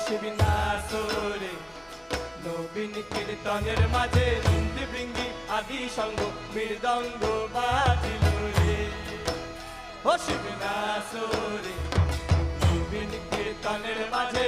শিবিনাসরে নবীন কীর্তনের মাঝে নিন্দি বৃঙ্গি আদি সঙ্গ মৃদঙ্গ বাজিল রে। ও শিবিনাসরে নবীন কীর্তনের মাঝে